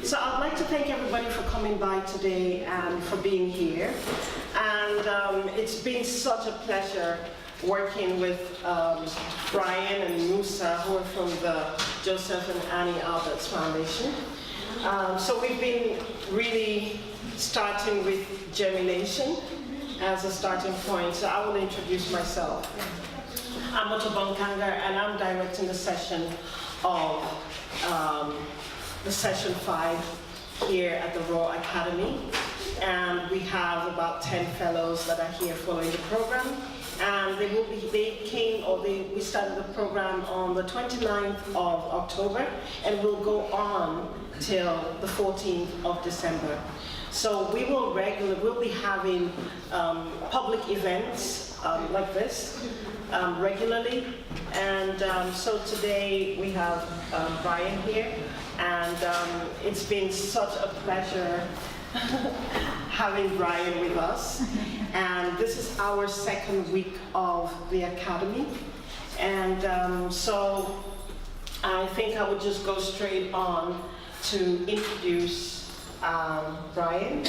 So I'd like to thank everybody for coming by today and for being here. And it's been such a pleasure working with Brian and Musa, who are from the Josef and Anni Albers Foundation. So we've been really starting with Germination as a starting point. So I will introduce myself. I'm Dr Nkanga, and I'm directing the session of the session 5 here at the Royal Academy. And we have about 10 fellows that are here following the program. And we started the program on the 29th of October, and we'll go on till the 14th of December. So we'll be having public events like this regularly. And so today we have Brian here, and it's been such a pleasure having Brian with us. And this is our second week of the Academy. And so I think I would just go straight on to introduce Brian,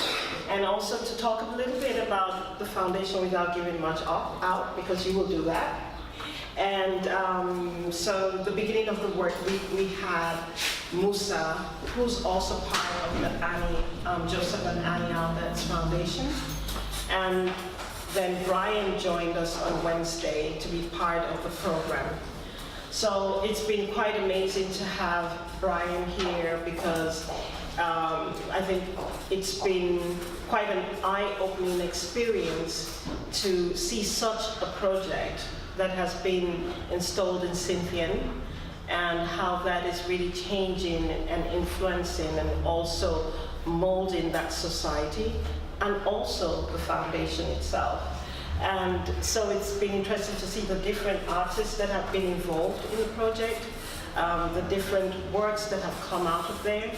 and also to talk a little bit about the foundation without giving much out, because you will do that. And so the beginning of the work week, we had Musa, who's also part of the Josef and Anni Albers Foundation. And then Brian joined us on Wednesday to be part of the program. So it's been quite amazing to have Brian here, because I think it's been quite an eye-opening experience to see such a project that has been installed in Sinthian, and how that is really changing and influencing and also molding that society, and also the foundation itself. And so it's been interesting to see the different artists that have been involved in the project, the different works that have come out of there,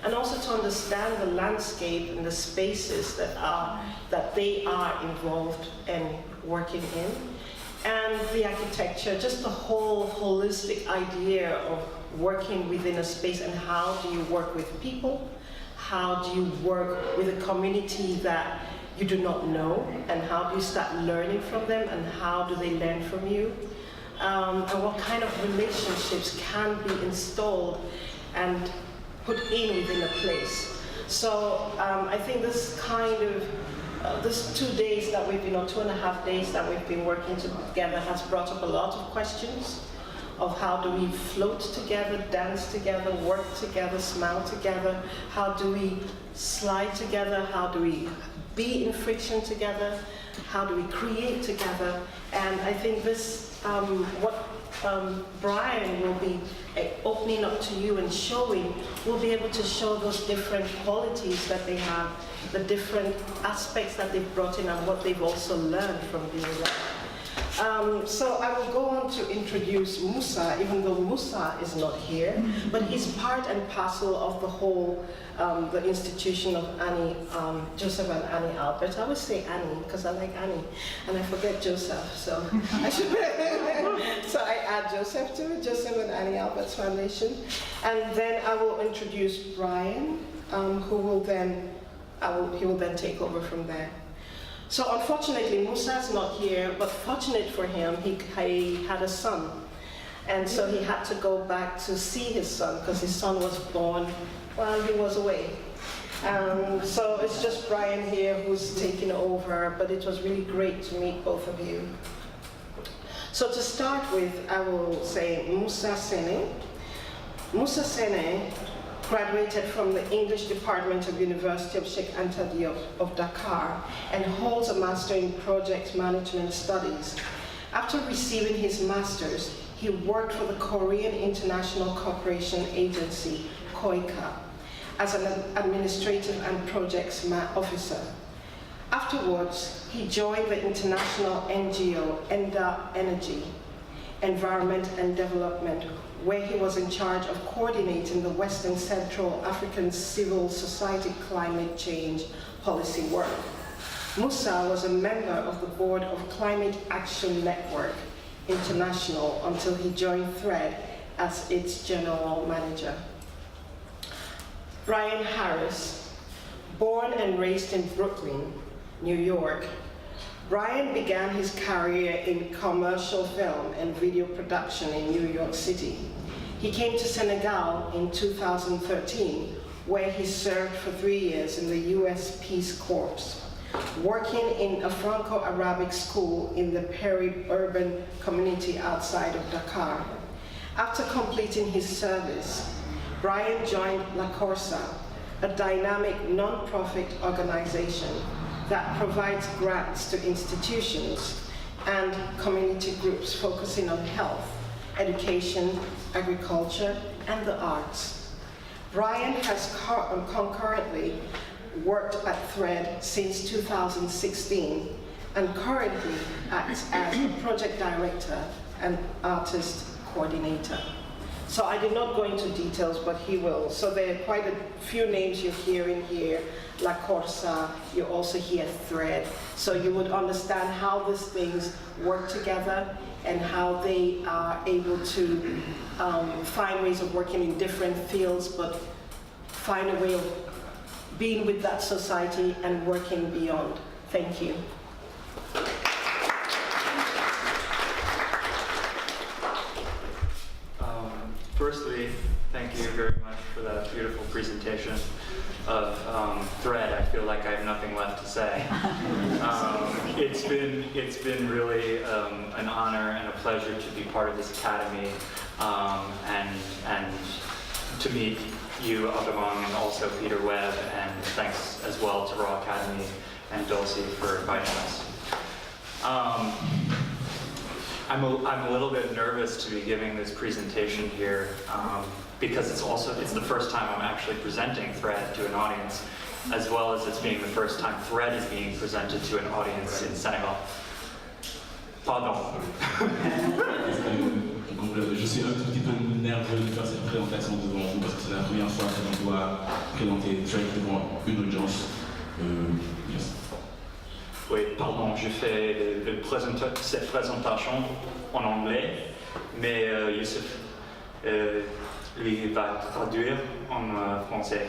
and also to understand the landscape and the spaces that they are involved and working in, and the architecture, just the whole holistic idea of working within a space, and how do you work with people, how do you work with a community that you do not know, and how do you start learning from them, and how do they learn from you, and what kind of relationships can be installed and put in within a place. So I think this kind of this 2 days that we've been, or 2.5 days that we've been working together, has brought up a lot of questions of how do we float together, dance together, work together, smile together, how do we slide together, how do we be in friction together, how do we create together. And I think this, what Brian will be opening up to you and showing, will be able to show those different qualities that they have, the different aspects that they've brought in, and what they've also learned from being there. So I will go on to introduce Musa, even though Musa is not here, but he's part and parcel of the whole, the institution of Josef and Anni Albers. I always say Annie, because I like Annie, and I forget Josef, so I should. So I add Josef to it, Josef and Anni Albers Foundation. And then I will introduce Brian, who will then, he will then take over from there. So unfortunately, Musa is not here, but fortunate for him, he had a son. And so he had to go back to see his son, because his son was born while he was away. So it's just Brian here who's taking over, but it was really great to meet both of you. So to start with, I will say Musa Sene. Musa Sene graduated from the English Department of University of Sheikh Anta Diop of Dakar, and holds a Master in Project Management Studies. After receiving his master's, he worked for the Korean International Cooperation Agency, KOICA, as an administrative and projects officer. Afterwards, he joined the international NGO, Enda Energy, Environment and Development, where he was in charge of coordinating the Western Central African civil society climate change policy work. Musa was a member of the board of Climate Action Network International until he joined THREAD as its general manager. Brian Harris, born and raised in Brooklyn, New York, Brian began his career in commercial film and video production in New York City. He came to Senegal in 2013, where he served for 3 years in the US Peace Corps, working in a Franco-Arabic school in the peri-urban community outside of Dakar. After completing his service, Brian joined La Corsa, a dynamic non-profit organization that provides grants to institutions and community groups focusing on health, education, agriculture, and the arts. Brian has concurrently worked at Thread since 2016 and currently acts as a project director and artist coordinator. So I did not go into details, but he will. So there are quite a few names you're hearing here. La Corsa, you also hear Thread. So you would understand how these things work together and how they are able to find ways of working in different fields, but find a way of being with that society and working beyond. Thank you. Firstly, thank you very much for that beautiful presentation of Thread. I feel like I have nothing left to say. It's been really an honor and a pleasure to be part of this academy and to meet you, Agamong, and also Peter Webb, and thanks as well to Raw Academy and Dulcie for inviting us. I'm a little bit nervous to be giving this presentation here because it's the first time I'm actually presenting Thread to an audience, as well as it's being the first time Thread is being presented to an audience in Senegal. Pardon. Je suis un tout petit peu nerveux de faire cette présentation devant vous parce que c'est la première fois que l'on doit présenter Thread devant une audience. Yes. Oui, pardon, je fais cette présentation en anglais, mais Josef lui va traduire en français.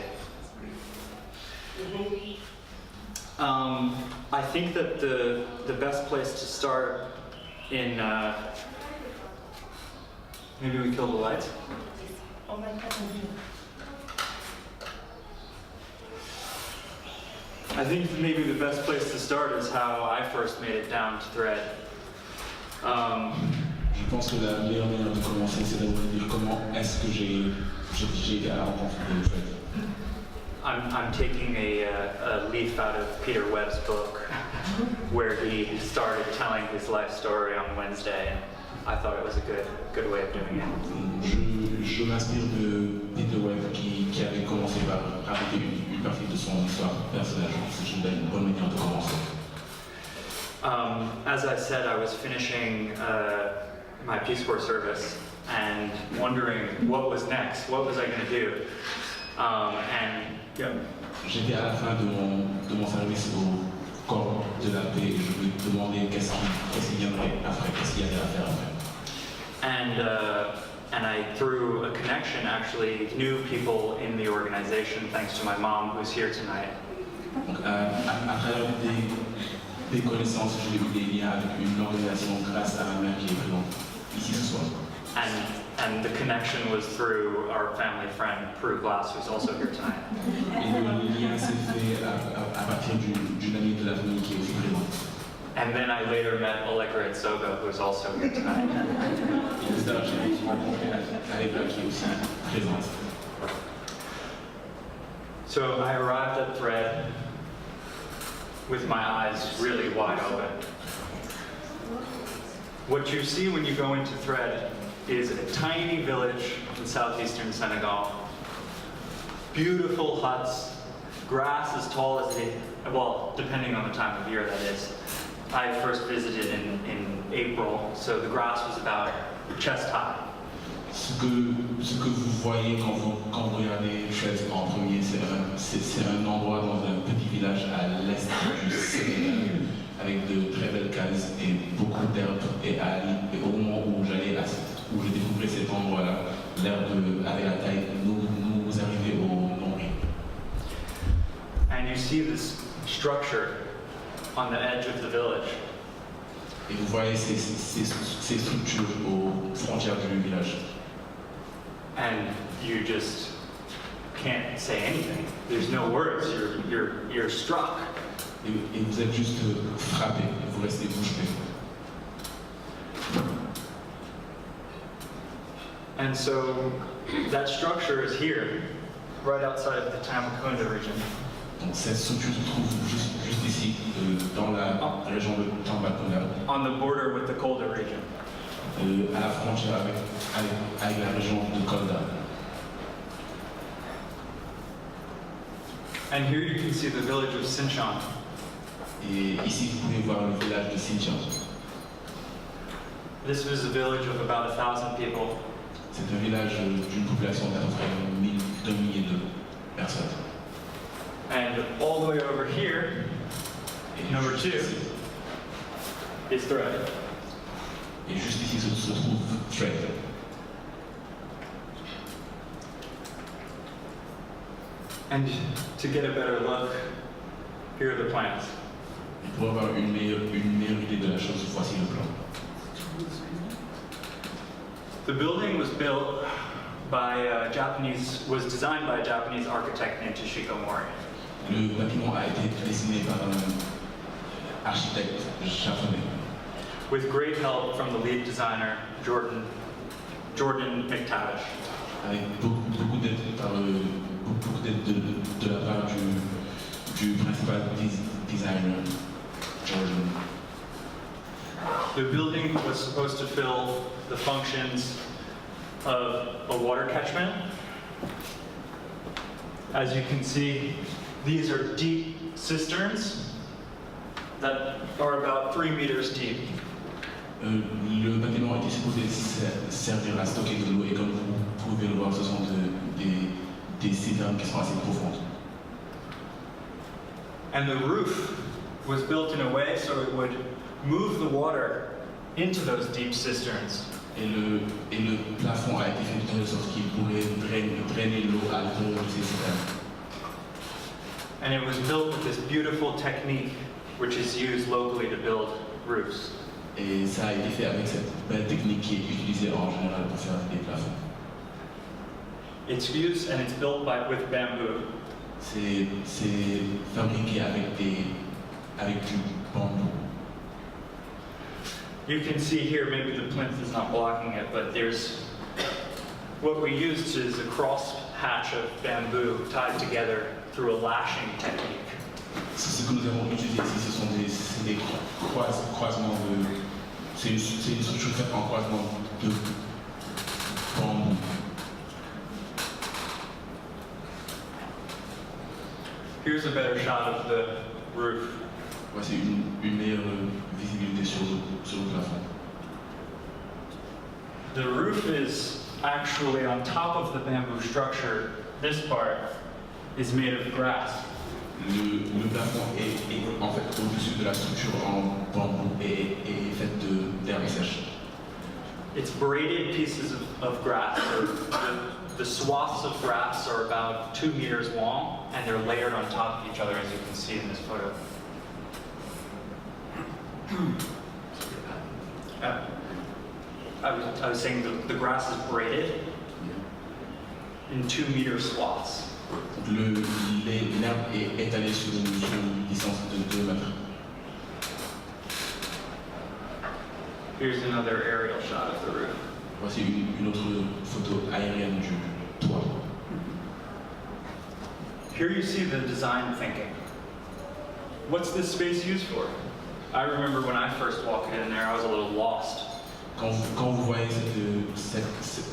I think that the best place to start in maybe we kill the lights. Oh my God. I think maybe the best place to start is how I first made it down to Thread. Je pense que la meilleure manière de commencer, c'est d'abord de dire comment est-ce que j'ai été à la rencontre de Thread. I'm taking a leaf out of Peter Webb's book where he started telling his life story on Wednesday, and I thought it was a good way of doing it. Je m'inspire de Peter Webb qui avait commencé par raconter une partie de son histoire personnelle. C'est une bonne manière de commencer. As I said, I was finishing my Peace Corps service and wondering what was next, what was I going to do? J'étais à la fin de mon service au corps de la paix et je me demandais qu'est-ce qui viendrait après, qu'est-ce qu'il y avait à faire après. And I, through a connection, actually knew people in the organization, thanks to my mom, who's here tonight. Donc, à travers des connaissances, j'ai eu des liens avec une organisation grâce à ma mère qui est présente ici ce soir. And the connection was through our family friend, Prue Glass, who's also here tonight. Et le lien s'est fait à partir d'une amie de la famille qui est aussi présente. And then I later met Allegra Itsoga, who's also here tonight. Et plus tard, j'ai rencontré Allegra qui est aussi présente. So I arrived at Thread with my eyes really wide open. What you see when you go into Thread is a tiny village in southeastern Senegal. Beautiful huts, grass as tall as well, depending on the time of year that is. I first visited in April, so the grass was about chest high. Ce que vous voyez quand vous regardez Thread en premier, c'est un endroit dans un petit village à l'est du Sénégal, avec de très belles cases et beaucoup d'herbes et algues. Et au moment où j'ai découvert cet endroit-là, l'herbe avait la taille, nous arrivons au nombril. you see this structure on the edge of the village. Et vous voyez ces structures aux frontières du village. And you just can't say anything. There's no words. You're struck. Et vous êtes juste frappé, vous restez bouche bée. And so that structure is here, right outside of the Tamakunda region. Donc cette structure se trouve juste ici, dans la région de Tambacounda, On the border with the Kolda region. à la frontière avec la région de Kolda. And here you can see the village of Sinthian. Et ici, vous pouvez voir le village de Sinthian. This was a village of about 1,000 people. C'est un village d'une population d'à peu près 2 milliers de personnes. And all the way over here, Et number juste 2, ici- is Thread. Et juste ici se trouve Trade. And to get a better look, here are the plans. Et pour avoir une meilleure idée de la chose, voici le plan. The building was built by was designed by a Japanese architect named Toshiko Mori. Le bâtiment a été dessiné par un architecte japonais, With great help from the lead designer, Jordan McTavish. avec beaucoup d'aide de la part du principal designer, Jordan. The building was supposed to fill the functions of a water catchment. As you can see, these are deep cisterns that are about 3 meters deep. Le bâtiment était supposé servir à stocker de l'eau et comme vous pouvez le voir, ce sont des citernes qui sont assez profondes. And the roof was built in a way so it would move the water into those deep cisterns. Et le plafond a été fait de telle sorte qu'il pourrait drainer l'eau à l'intérieur de ces citernes. And it was built with this beautiful technique which is used locally to build roofs. Et ça a été fait avec cette belle technique qui est utilisée en général pour faire des plafonds. It's used and it's built with bamboo. C'est fabriqué avec du bambou. You can see here, maybe the plinth is not blocking it, but what we used is a cross hatch of bamboo tied together through a lashing technique. Ce que nous avons utilisé ici, ce sont des croisements de... C'est une structure faite en croisement de bambou. Here's a better shot of the roof. Voici une meilleure visibilité sur le plafond. The roof is actually on top of the bamboo structure. This part is made of grass. Le plafond est en fait au-dessus de la structure en bambou et est fait d'herbe sèche. It's braided pieces of grass. So the swaths of grass are about 2 meters long, and they're layered on top of each other, as you can see in this photo. I was saying the grass is braided in 2 meter swaths. L'herbe est étalée sur une distance de 2 mètres. Here's another aerial shot of the roof. Voici une autre photo aérienne du toit. Here you see the design thinking. What's this space used for? I remember when I first walked in there, I was a little lost. Quand vous voyez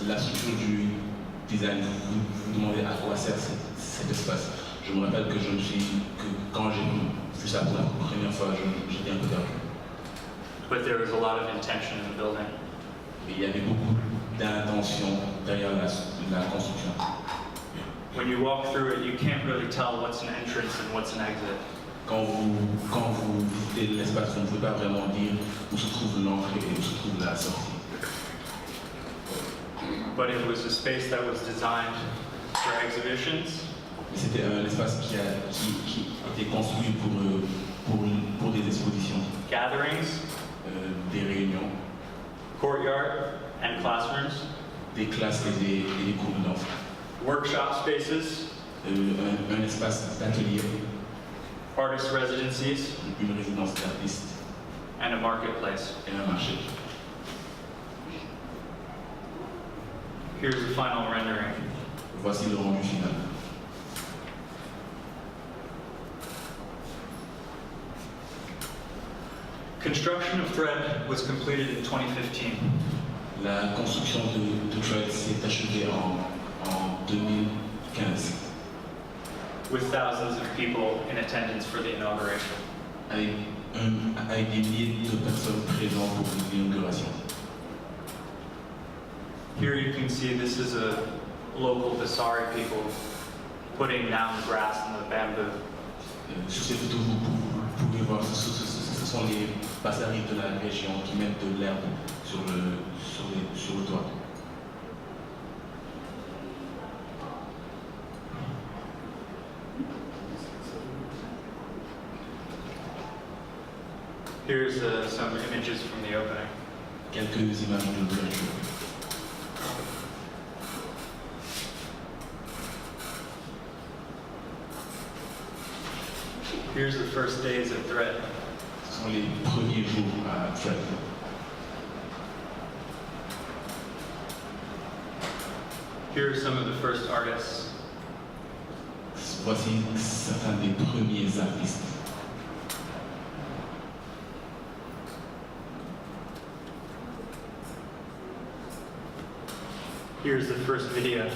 la structure du design, vous vous demandez à quoi sert cet espace. Je me rappelle que quand j'ai vu ça pour la première fois, j'étais un peu perdu. But there was a lot of intention in the building. Mais il y avait beaucoup d'intention derrière la construction. When you walk through it, you can't really tell what's an entrance and what's an exit. Quand vous visitez l'espace, vous ne pouvez pas vraiment dire où se trouve l'entrée et où se trouve la sortie. But it was a space that was designed for exhibitions C'était un espace qui a été construit pour des expositions, gatherings, des réunions, courtyard and classrooms, des classes et des cours de danse, workshop spaces, un espace d'atelier, artist residencies, une résidence d'artiste and a marketplace. et un marché. Here's the final rendering. Voici le rendu final. Construction of Thread was completed in 2015. La construction de Thread s'est achevée en 2015 with thousands of people in attendance for the inauguration. avec des milliers de personnes présentes pour l'inauguration. Here you can see this is a local Basari people putting down the grass and the bamboo. Sur ces photos, vous pouvez voir, ce sont les Basaris de la région qui mettent de l'herbe sur le toit. Here's some images from the opening. Quelques images de l'ouverture. Here's the first days of Thread. Ce sont les premiers jours à Thread. Here are some of the first artists. Voici certains des premiers artistes. Here's the first video.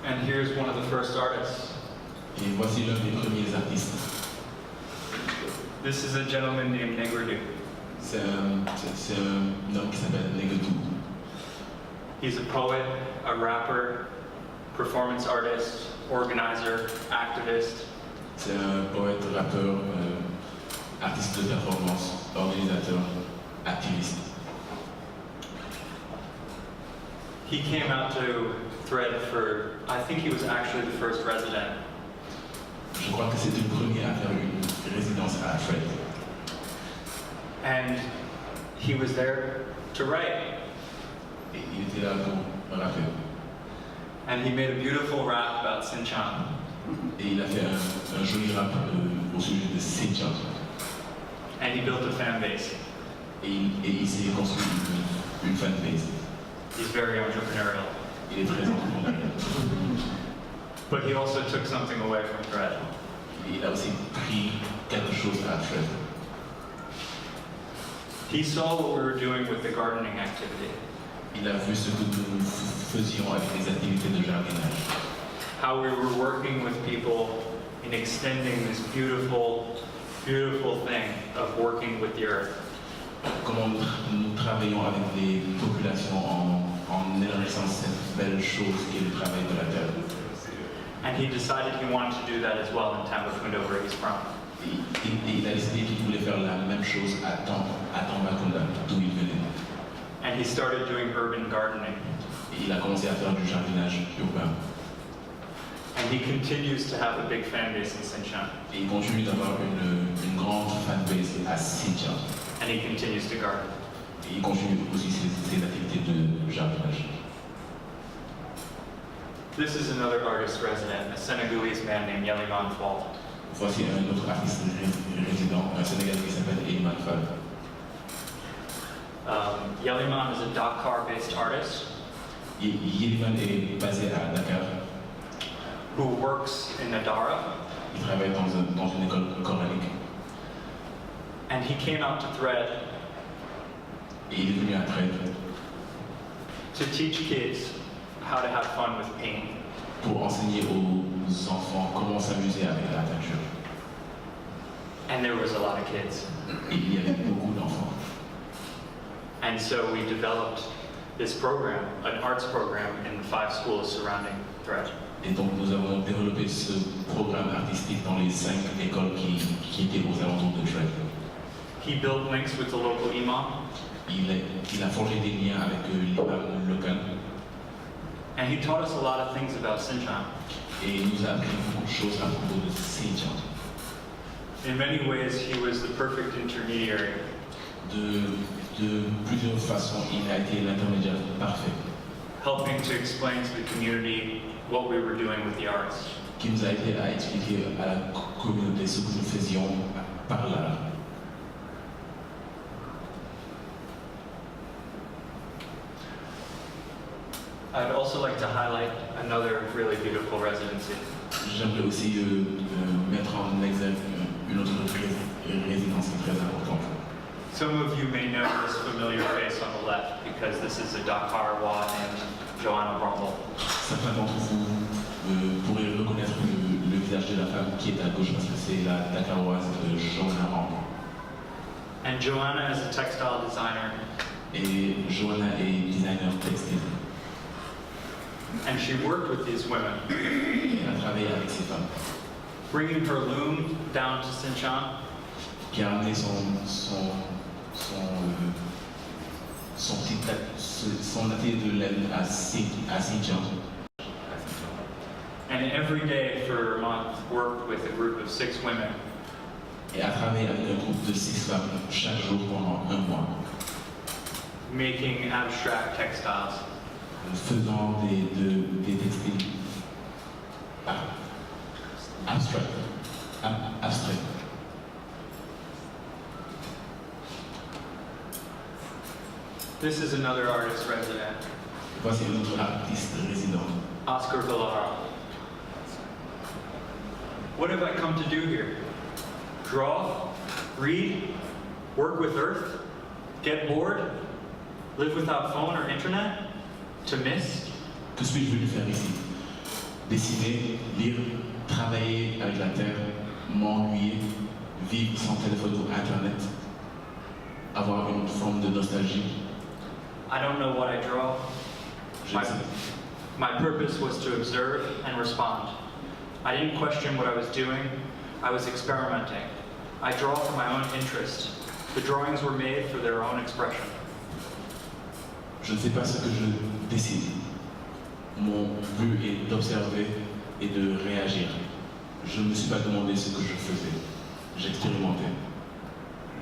And here's one of the first artists. Et voici l'un des premiers artistes. This is a gentleman named Negredu. C'est un homme qui s'appelle Negredu. He's a poet, a rapper, performance artist, organizer, activist. C'est un poète, rappeur, artiste de performance, organisateur, activiste. He came out to Thread for, I think he was actually the first resident. Je crois que c'est le premier à faire une résidence à Thread. And he was there to write. Et il était là pour rapper. And he made a beautiful rap about Sinthian. Et il a fait un joli rap au sujet de Sinthian. And he built a fan base. Et il s'est construit une fanbase. He's very entrepreneurial. Il est très entrepreneurial. But he also took something away from Fred. Il a aussi pris quelque chose à Fred. He saw what we were doing with the gardening activity. Il a vu ce que nous faisions avec les activités de jardinage. How we were working with people in extending this beautiful, beautiful thing of working with the earth. Comment nous travaillons avec les populations en élargissant cette belle chose qui est le travail de la terre. And he decided he wanted to do that as well in Tambakunda, where he's from. Et il a décidé qu'il voulait faire la même chose à Tambakunda, d'où il venait. And he started doing urban gardening. Et il a commencé à faire du jardinage urbain. And he continues to have a big fan base in Sinthian. Et il continue d'avoir une grande fanbase à Sinthian. And he continues to garden. Et il continue aussi ses activités de jardinage. This is another artist resident, a Senegalese man named Yeliman Fall. Voici un autre artiste résident, un Sénégalais qui s'appelle Eliman Fall. Yeliman is a Dakar-based artist Yeliman est basé à Dakar. who works in Nadara. Il travaille dans une école coranique. And he came out to Thread Et il est venu à Trèves to teach kids how to have fun with paint. pour enseigner aux enfants comment s'amuser avec la peinture. And there was a lot of kids. Et il y avait beaucoup d'enfants. And so we developed this program, an arts program in 5 schools surrounding Thread. Et donc nous avons développé ce programme artistique dans les 5 écoles qui étaient aux alentours de Trèves. He built links with the local imam, Il a forgé des liens avec l'imam local and he taught us a lot of things about Sinthian. et il nous a appris beaucoup de choses à propos de Sinthian. In many ways, he was the perfect intermediary De plusieurs façons, il a été l'intermédiaire parfait helping to explain to the community what we were doing with the arts. qui nous a aidé à expliquer à la communauté ce que nous faisions par l'art. I'd also like to highlight another really beautiful residency. J'aimerais aussi mettre en exergue une autre résidence qui est très importante. Some of you may know this familiar face on the left because this is a Dakarois named Joanna Brumble. Certains d'entre vous pourraient reconnaître le visage de la femme qui est à gauche parce que c'est la Dakaroise Joanna Brumble. And Joanna is a textile designer, Et Joanna est designer textile. and she worked with these women, Et elle a travaillé avec ces femmes. bringing her loom down to Sinthian, Qui a amené son atelier de laine à Sinthian. and every day for a month worked with a group of 6 women Et a travaillé avec un groupe de 6 femmes chaque jour pendant 1 mois. making abstract textiles. Faisant des textiles abstraits. This is another artist resident, Voici un autre artiste résident. Oscar Villara. What have I come to do here? Draw, read, work with earth, get bored, live without phone or internet, to miss? Que suis-je venu faire ici? Dessiner, lire, travailler avec la terre, m'ennuyer, vivre sans téléphone ou internet, avoir une forme de nostalgie. I don't know what I draw. Je ne sais My purpose was to observe and respond. I didn't question what I was doing. I was experimenting. I draw for my own interest. The drawings were made for their own expression. Je ne sais pas ce que je décide. Mon but est d'observer et de réagir. Je ne me suis pas demandé ce que je faisais. J'expérimentais.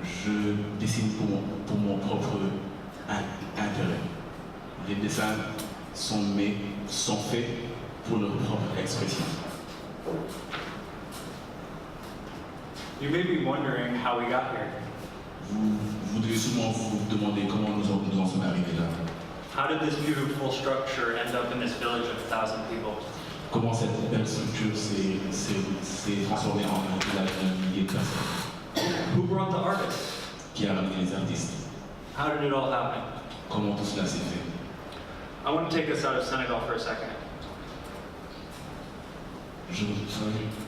je dessine pour mon propre intérêt. Les dessins sont faits pour leur propre expression. You may be wondering how we got here. Vous devez souvent vous demander comment nous en sommes arrivés là. How did this beautiful structure end up in this village of 1,000 people? Comment cette belle structure s'est transformée en un village de milliers de personnes. Who brought the artists? Qui a ramené les artistes? How did it all happen? Comment tout cela s'est fait? I want to take us out of Senegal for a second.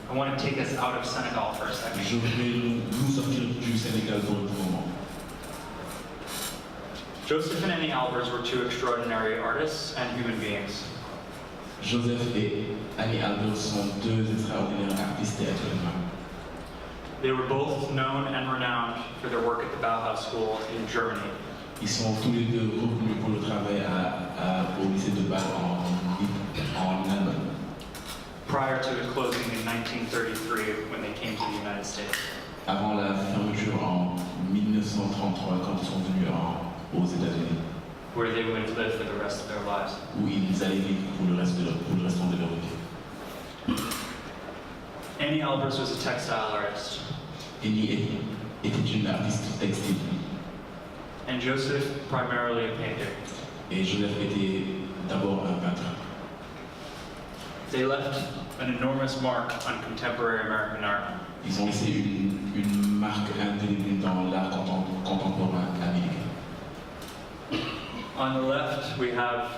I want to take us out of Senegal for a second. Je vais nous sortir du Sénégal pour un moment. Josef and Anni Albers were two extraordinary artists and human beings. Josef et Anni Albers sont deux extraordinaires artistes et êtres humains. They were both known and renowned for their work at the Bauhaus School in Germany. Ils sont tous les deux reconnus pour le travail au lycée de Bâle en Allemagne. Prior to it closing in 1933 when they came to the United States. Avant la fermeture en 1933 quand ils sont venus aux États-Unis. Where they would live for the rest of their lives. Où ils allaient vivre pour le restant de leur vie. Anni Albers was a textile artist. Anni était une artiste textile. And Josef primarily a painter. Et Joseph était d'abord un peintre. They left an enormous mark on contemporary American art. Ils ont laissé une marque indélébile dans l'art contemporain américain. On the left, we have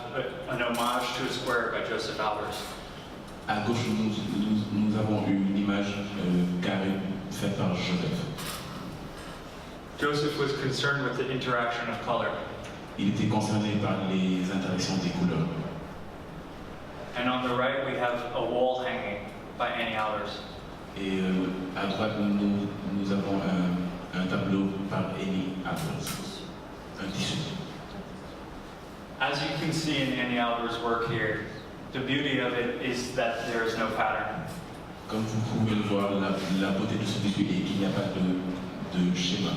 an homage to a square by Josef Albers. À gauche, nous avons une image carrée faite par Joseph. Joseph was concerned with the interaction of color. Il était concerné par les interactions des couleurs. And on the right, we have a wall hanging by Anni Albers. Et à droite, nous avons un tableau par Anni Albers, un tissu. As you can see in Anni Albers' work here, the beauty of it is that there is no pattern. Comme vous pouvez le voir, la beauté de ce tissu est qu'il n'y a pas de schéma.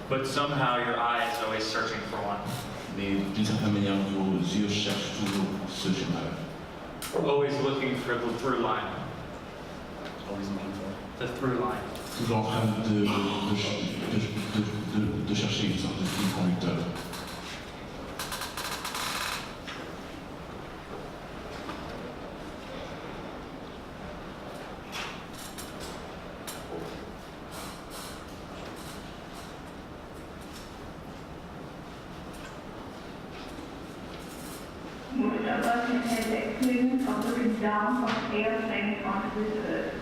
But somehow your eye is always searching for one. Mais d'une certaine manière, vos yeux cherchent toujours ce schéma-là. Always looking for the through line. The through line. Toujours en train de chercher une sorte de fil conducteur. Most of us have had the experience of looking down from airplanes onto this earth.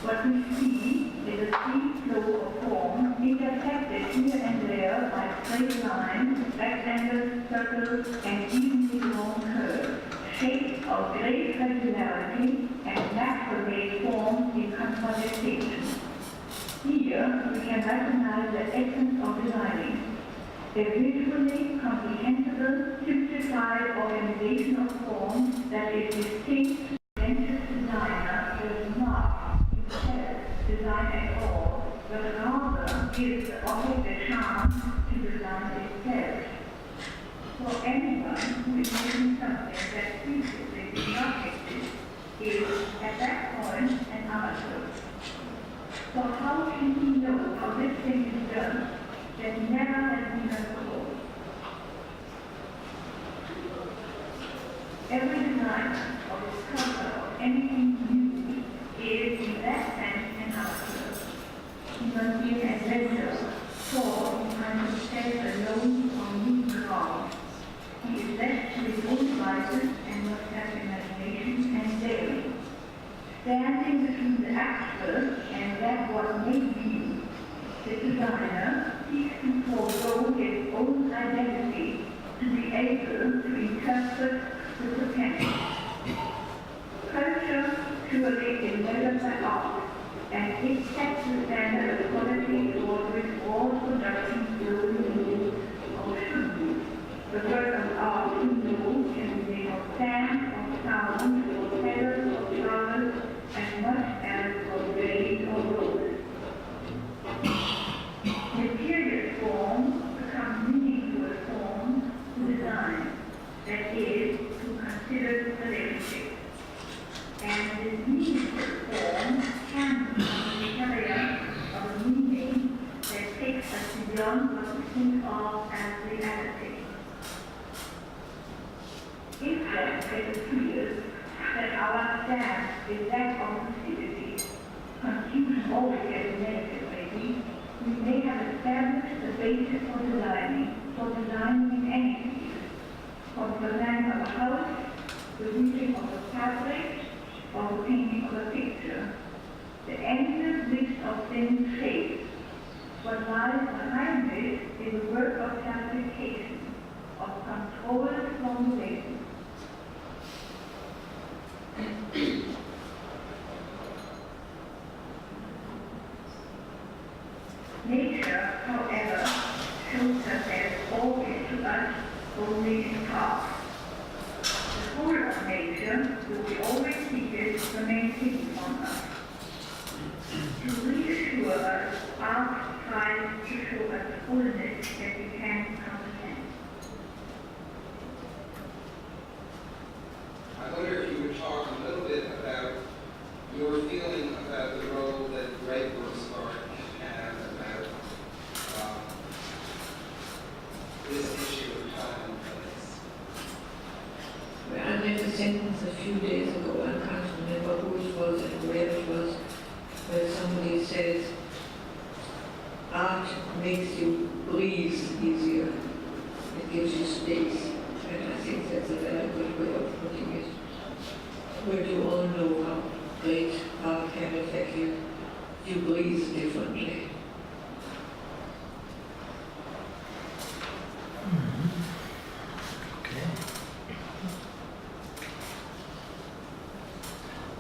What we see is a free flow of form intersected here and there by straight lines, rectangles, circles, and evenly drawn curves, shapes of great regularity and natural-made forms in contradistinction. Here we can recognize the essence of designing. A visually comprehensible, simplified organization of form that is distinct to the inventive designer does not himself design at all, but rather gives the object the chance to design itself. For anyone who is making something that previously did not exist is, at that point, an amateur. So how can he know how this thing is done that never has been before? Every designer of a sculpture or anything new is, in that sense, an amateur. He must be an adventurer, for he finds himself alone on new ground. He is left to his own devices and must have imagination and daring. Standing between the actual and that what may be, the designer seeks to forego his own identity to be able to interpret the potential. Culture surely is measured by art, and it sets the standard of quality toward which all production slowly moves or should move. The work of art, you know, can be made of sand, of sound, or feathers, or flowers, and much else of grade or rose. and this meaningful form can be the carrier of a meaning that takes us beyond what we think of as reality. If that it appears that our stance is that of lucidity, confusion always gets negative maybe, we may have established the basis for designing in any field, from the design of a house, the weaving of a fabric, or the painting of a picture. The endless list of things shaped. What lies behind this is a work of classification, of controlled formulation. Nature, however, shows us as always to us only in part. The whole of nature, which we always seek it, remains hidden from us. To reassure us, art tries to show us fullness that we can comprehend. I wonder if you would talk a little bit about your feeling about the role that great works of art have about this issue of time and place. I read a sentence a few days ago, I can't remember who it was and where it was, where somebody says, art makes you breathe easier. It gives you space. And I think that's a very good way of putting it. Where you all know how great art can affect you. You breathe differently.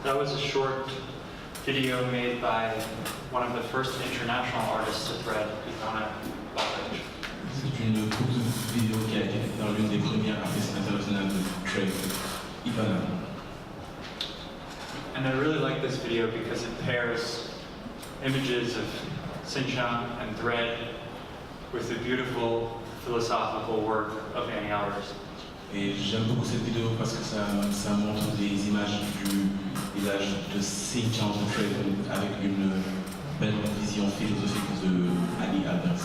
That was a short video made by one of the first international artists to thread, Dr Magueye Ba. C'est une courte vidéo qui a été faite par l'une des premières artistes internationales de trade, Ivana. And I really like this video because it pairs images of Sinthian and thread with the beautiful philosophical work of Anni Albers. Et j'aime beaucoup cette vidéo parce que ça montre des images du village de Sinthian de trade avec une belle vision philosophique de Anni Albers.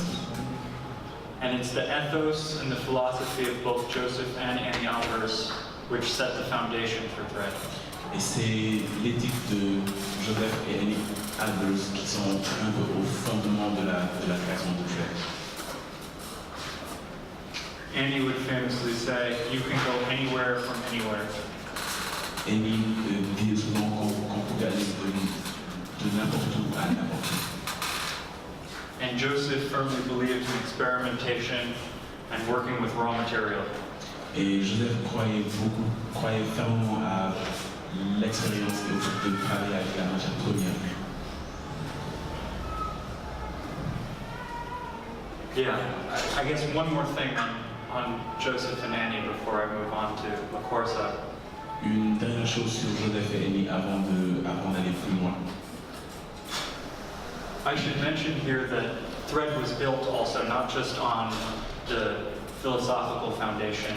And it's the ethos and the philosophy of both Josef and Anni Albers which set the foundation for thread. Et c'est l'éthique de Josef et Anni Albers qui sont un peu au fondement de la création de thread. Annie would famously say, you can go anywhere from anywhere. Annie dit souvent qu'on peut aller de n'importe où à n'importe où. And Josef firmly believed in experimentation and working with raw material. Et Joseph croyait fermement à l'expérience et au fait de travailler avec la matière première. Yeah, I guess one more thing on Josef and Annie before I move on to locaux. Une dernière chose sur Joseph et Annie avant d'aller plus loin. I should mention here that thread was built also not just on the philosophical foundation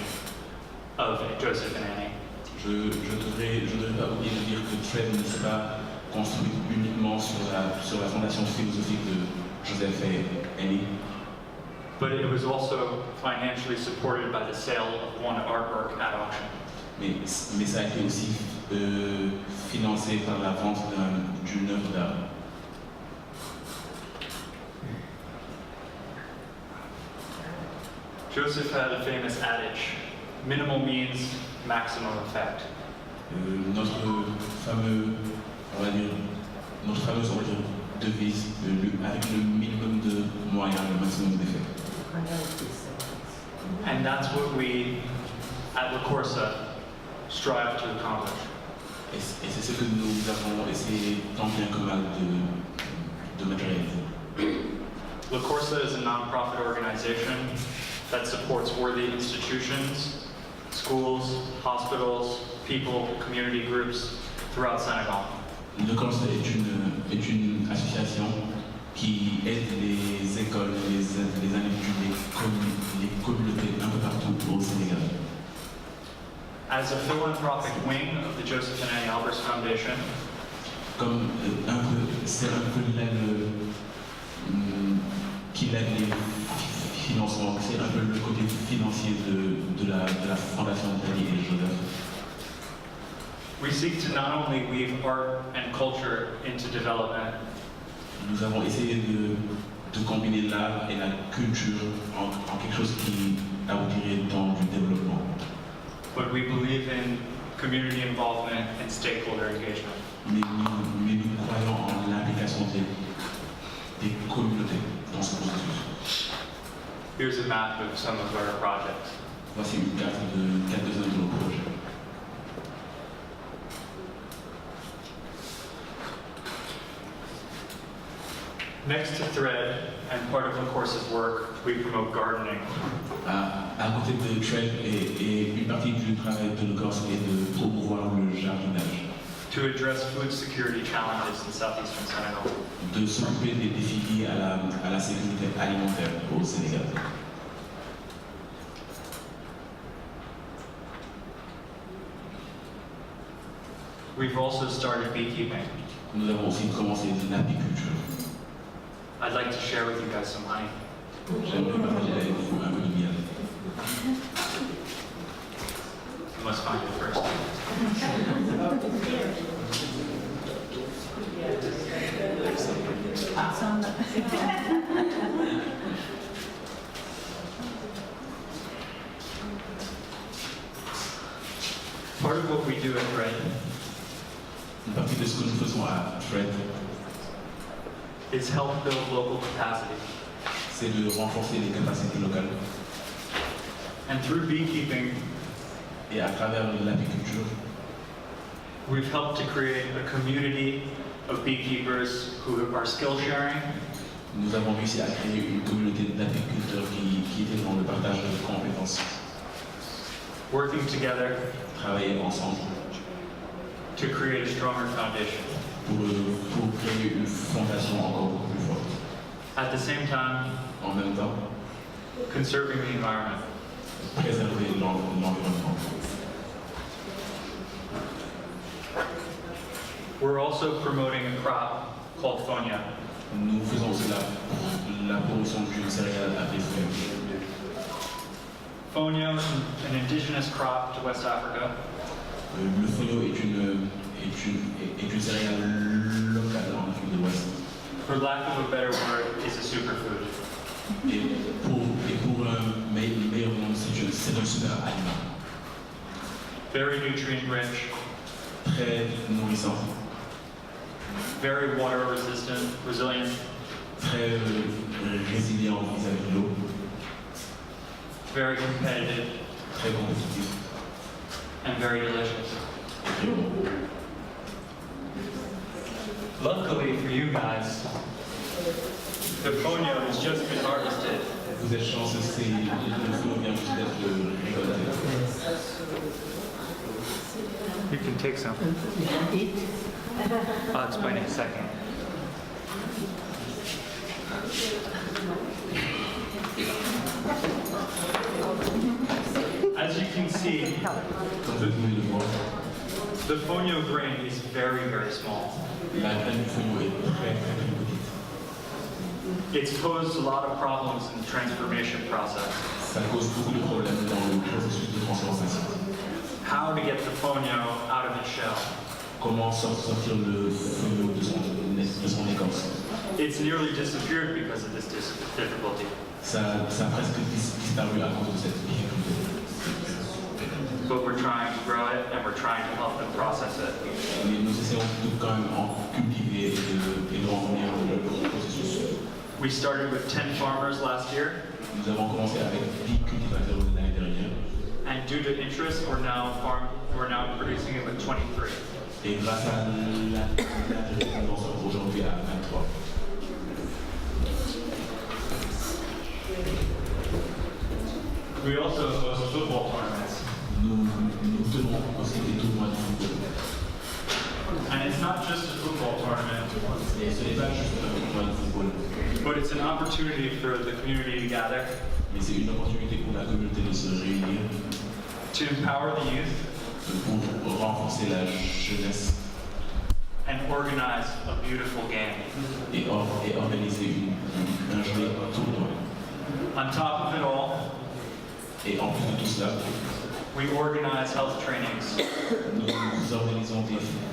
of Josef and Annie. Je devrais pas oublier de dire que Thread ne s'est pas construit uniquement sur la fondation philosophique de Joseph et Annie. But it was also financially supported by the sale of one artwork at auction. Mais ça a été aussi financé par la vente d'une œuvre d'art. Josef had a famous adage, minimal means maximum effect. Notre fameuse devise, avec le minimum de moyens, le maximum d'effets. And that's what we, at locaux, strive to accomplish. Et c'est ce que nous avons essayé tant bien que mal de matérialiser. Locaux is a non-profit organization that supports worthy institutions, schools, hospitals, people, community groups throughout Senegal. Locaux est une association qui aide les écoles, les individus, les communautés un peu partout au Sénégal. As a philanthropic wing of the Josef and Anni Albers Foundation, Comme c'est un peu l'aide qui aide les financements, c'est un peu le côté financier de la Fondation d'Anni et Josef. we seek to not only weave art and culture into development, Nous avons essayé de combiner l'art et la culture en quelque chose qui aboutirait dans du développement. but we believe in community involvement and stakeholder engagement. Mais nous croyons en l'implication des communautés dans ce processus. Here's a map of some of our projects. Voici une carte de quelques-uns de nos projets. Next to Thread and part of the course's work, we promote gardening. À côté de Thread et une partie du travail de nos courses est de promouvoir le jardinage, to address food security challenges in southeastern Senegal. de s'occuper des défis liés à la sécurité alimentaire au Sénégal. We've also started beekeeping. Nous avons aussi commencé l'apiculture. I'd like to share with you guys some honey. J'aimerais partager avec vous un peu de miel. You must find it first. Part of what we do at Thread Une partie de ce que nous faisons à Thread, is help build local capacity. c'est de renforcer les capacités locales. And through beekeeping, Et à travers l'apiculture, we've helped to create a community of beekeepers who are skill sharing, nous avons réussi à créer une communauté d'apiculteurs qui était dans le partage de compétences, working together travailler ensemble to create a stronger foundation. pour créer une fondation encore beaucoup plus forte. At the same time, En même temps, conserving the environment. préserver l'environnement. We're also promoting a crop called fonya. Nous faisons aussi la promotion d'une céréale appelée fois. Fonya is an indigenous crop to West Africa. Le fonio est une céréale locale en Afrique de l'Ouest. For lack of a better word, is a superfood. Et pour un meilleur nom, c'est un super aliment. Very nutrient rich, Très nourrissant, very water resistant, resilient, très résilient vis-à-vis de l'eau, very competitive, très compétitif and very delicious. et très bon. Luckily for you guys, the fonyo has just been harvested. Vous êtes chanceux, le fonio vient juste d'être récolté. You can take some. I'll explain in a second. As you can see, Comme vous pouvez le voir, the fonyo grain is very, very small. la graine du fonio est très petite. It's posed a lot of problems in the transformation process. Ça cause beaucoup de problèmes dans le processus de transformation. How to get the fonyo out of its shell. Comment sortir le fonio de son écorce? It's nearly disappeared because of this difficulty. Ça a presque disparu à cause de cette difficulté. But we're trying to grow it and we're trying to help them process it. Mais nous essayons de quand même en cultiver et de revenir le processus. We started with 10 farmers last year, Nous avons commencé avec 10 cultivateurs l'année dernière. and due to interest, we're now producing it with 23. Et grâce à l'intérêt, nous en sommes aujourd'hui à 23. We also host football tournaments. Nous tenons aussi des tournois de football. And it's not just a football tournament, Et ce n'est pas juste un tournoi de football, but it's an opportunity for the community to gather, mais c'est une opportunité pour la communauté de se réunir, to empower the youth, pour renforcer la jeunesse and organize a beautiful game. et organiser un joli tournoi. On top of it all, Et en plus de tout cela, we organize health trainings nous organisons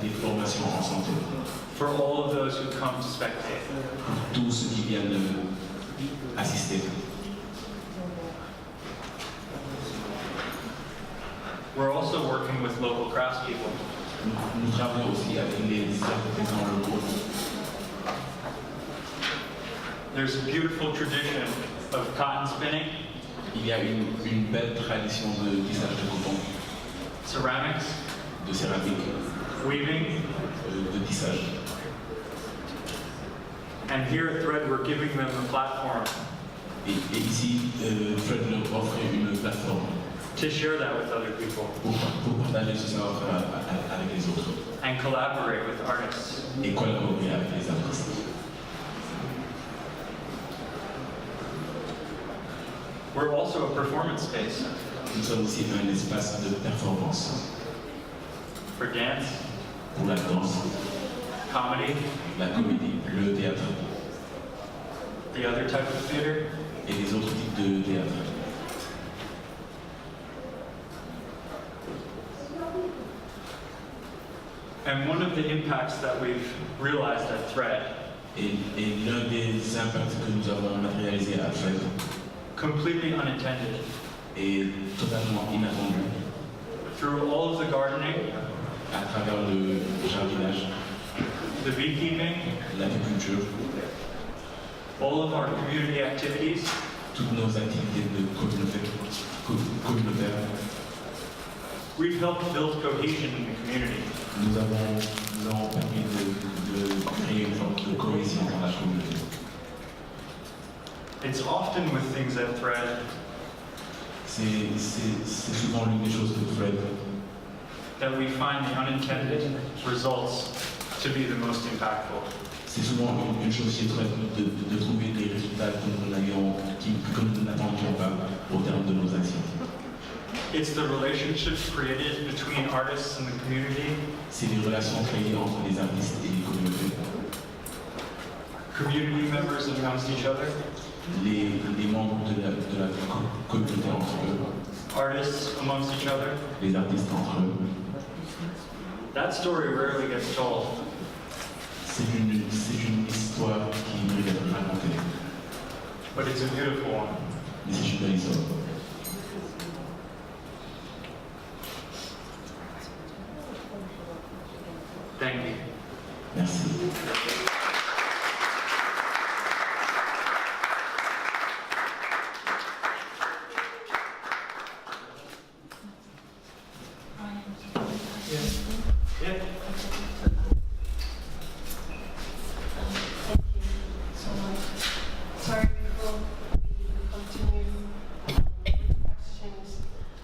des formations en santé for all of those who come to spectate. pour tous ceux qui viennent assister. We're also working with local craftspeople. Nous travaillons aussi avec les artisans locaux. There's a beautiful tradition of cotton spinning, Il y a une belle tradition de tissage de coton, ceramics, de céramique, weaving, de tissage. and here at Thread we're giving them a platform Et ici, Fred leur offre une plateforme to share that with other people pour partager ce savoir-faire avec les autres and collaborate with artists. et collaborer avec les artistes. We're also a performance space Nous sommes aussi un espace de performance for dance, pour la danse, comedy, la comédie, le théâtre the other type of theater, et les autres types de théâtre. and one of the impacts that we've realized at Thread, Et l'un des impacts que nous avons matérialisé à Fred completely unintended, est totalement inattendu through all of the gardening, à travers le jardinage, the beekeeping, l'agriculture, all of our community activities, toutes nos activités de communautaire. we've helped build cohesion in the community. Nous avons permis de créer une forme de cohésion dans la communauté. It's often with things at Thread C'est souvent l'une des choses de Fred that we find the unintended results to be the most impactful. C'est souvent une chose chez Fred de trouver des résultats que nous n'attendions pas au terme de nos actions. It's the relationships created between artists and the community, C'est les relations créées entre les artistes et les communautés, community members amongst each other, les membres de la communauté entre eux, artists amongst each other. les artistes entre eux. That story rarely gets told. C'est une histoire qui mérite d'être racontée, But it's a beautiful one. mais c'est une belle histoire. Thank you. Merci. Yeah. Thank you so much. Sorry, before we continue with questions,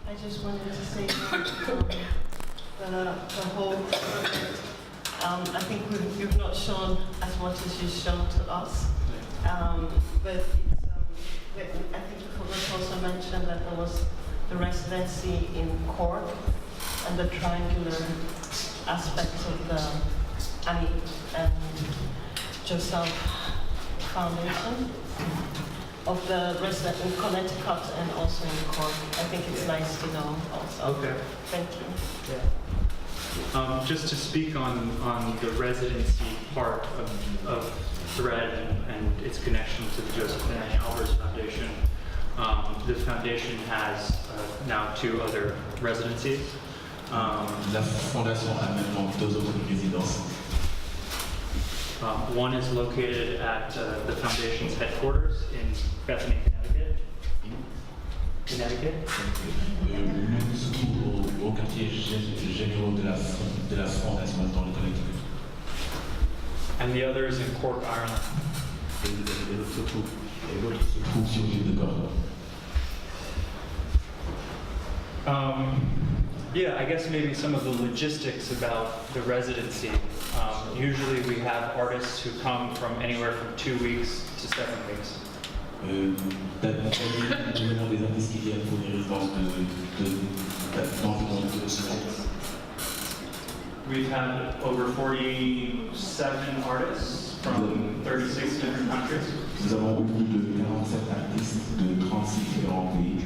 I just wanted to say that the whole project, I think you've not shown as much as you've shown to us, but it's, I think you forgot to also mention that there was the residency in Cork and the triangular aspects of the Anni and Josef Foundation of the resident in Connecticut and also in Cork. I think it's nice to know also. Okay. Thank you. Just to speak on the residency part of Thread and its connection to the Josef and Anni Albers Foundation, the foundation has now 2 other residencies. La Fondation a maintenant 2 autres résidences. One is located at the foundation's headquarters in Bethany, Connecticut. L'une se trouve au quartier généraux de la Fondation dans le Connecticut. And the other is in Cork, Ireland. Et l'autre se trouve sur l'île de Cork. Yeah, I guess maybe some of the logistics about the residency. Usually we have artists who come from anywhere from 2 weeks to 7 weeks. Nous avons des artistes qui viennent pour des résidences d'environ 2 semaines. We've had over 47 artists from 36 different countries. Nous avons réuni de 47 artistes de 36 différents pays.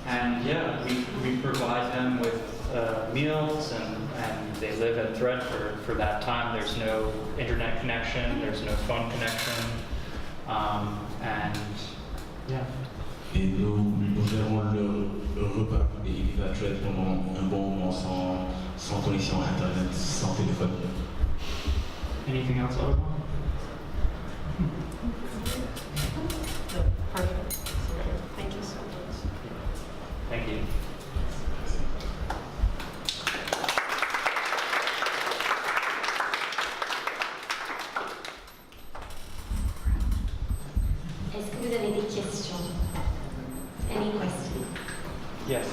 And yeah, we provide them with meals, and they live at Thread for that time. There's no internet connection, there's no phone connection, and yeah. Et nous gérons le repas et ils vivent à Thread pendant un bon moment sans connexion internet, sans téléphone. Anything else, Ottawa? No, perfect. Thank you so much. Thank you. Est-ce que vous avez des questions? Any questions? Yes.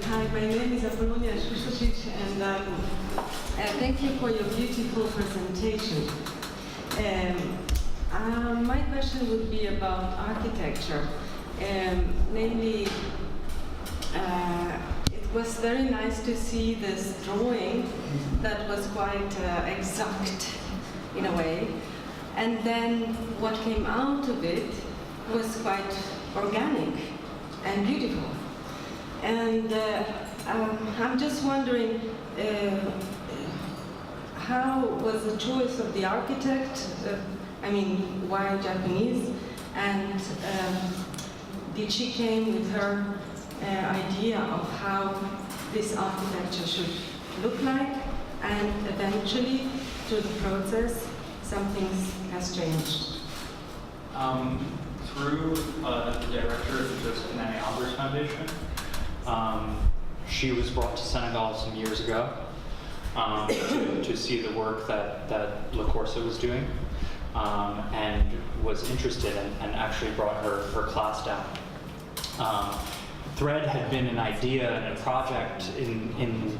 Hi, my name is Apollonia Shushovic, and thank you for your beautiful presentation. My question would be about architecture. Namely, it was very nice to see this drawing that was quite exact in a way. And then what came out of it was quite organic and beautiful. And I'm just wondering, how was the choice of the architect? I mean, why Japanese? And did she came with her idea of how this architecture should look like? And eventually, through the process, something has changed. Through the director of the Josef and Anni Albers Foundation, she was brought to Senegal some years ago to see the work that Le Corso was doing, and was interested and actually brought her class down. Thread had been an idea and a project in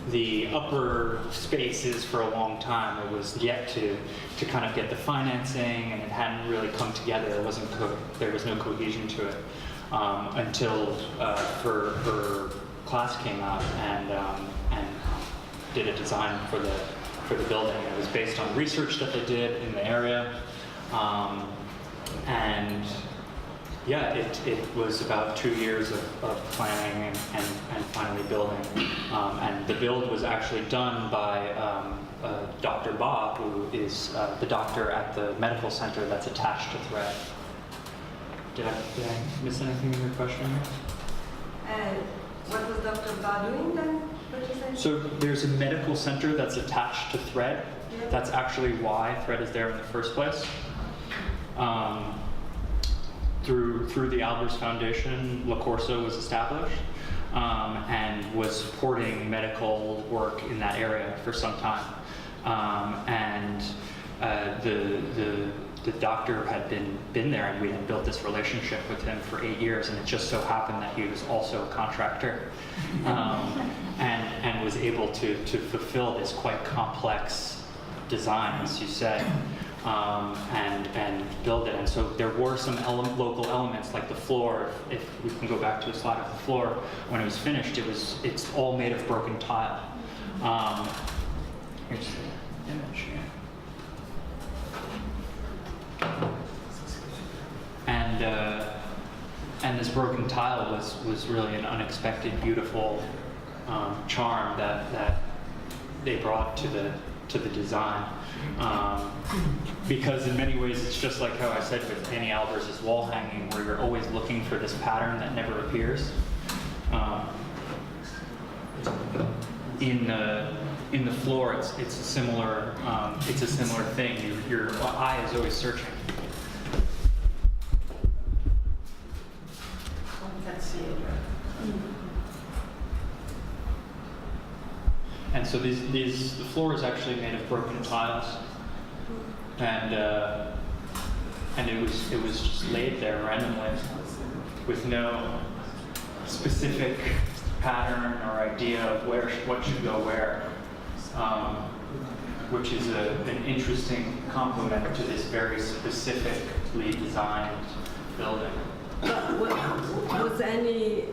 the upper spaces for a long time. It was yet to kind of get the financing, and it hadn't really come together. There was no cohesion to it until her class came out and did a design for the building. It was based on research that they did in the area, and yeah, it was about 2 years of planning and finally building. And the build was actually done by Dr. Ba, who is the doctor at the medical center that's attached to Thread. Did I miss anything in your question? What was Dr. Ba doing then? What you said? So there's a medical center that's attached to Thread. Yeah. That's actually why Thread is there in the first place. Through the Albers Foundation, Le Corso was established and was supporting medical work in that area for some time. The doctor had been there, and we had built this relationship with him for 8 years, and it just so happened that he was also a contractor and was able to fulfill this quite complex design, as you said. And build it. And so there were some local elements, like the floor. If we can go back to a slide of the floor, when it was finished, it's all made of broken tile. Here's the image here. And this broken tile was really an unexpected, beautiful charm that they brought to the design. Because in many ways it's just like how I said with Anni Albers' wall hanging, where you're always looking for this pattern that never appears. In the floor, it's a similar thing. Your eye is always searching. Let's see. And so the floor is actually made of broken tiles, and it was just laid there randomly, with no specific pattern or idea of what should go where. which is an interesting complement to this very specifically designed building. Was any,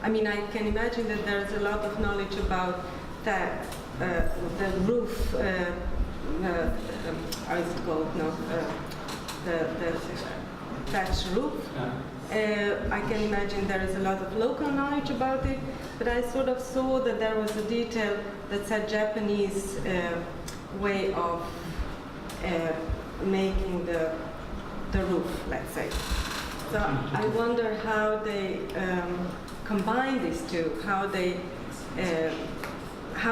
I mean, I can imagine that there's a lot of knowledge about that, the roof, how is it called? No, the thatched roof. I can imagine there is a lot of local knowledge about it, but I sort of saw that there was a detail that said Japanese way of making the roof, let's say. So I wonder how they combine these two, how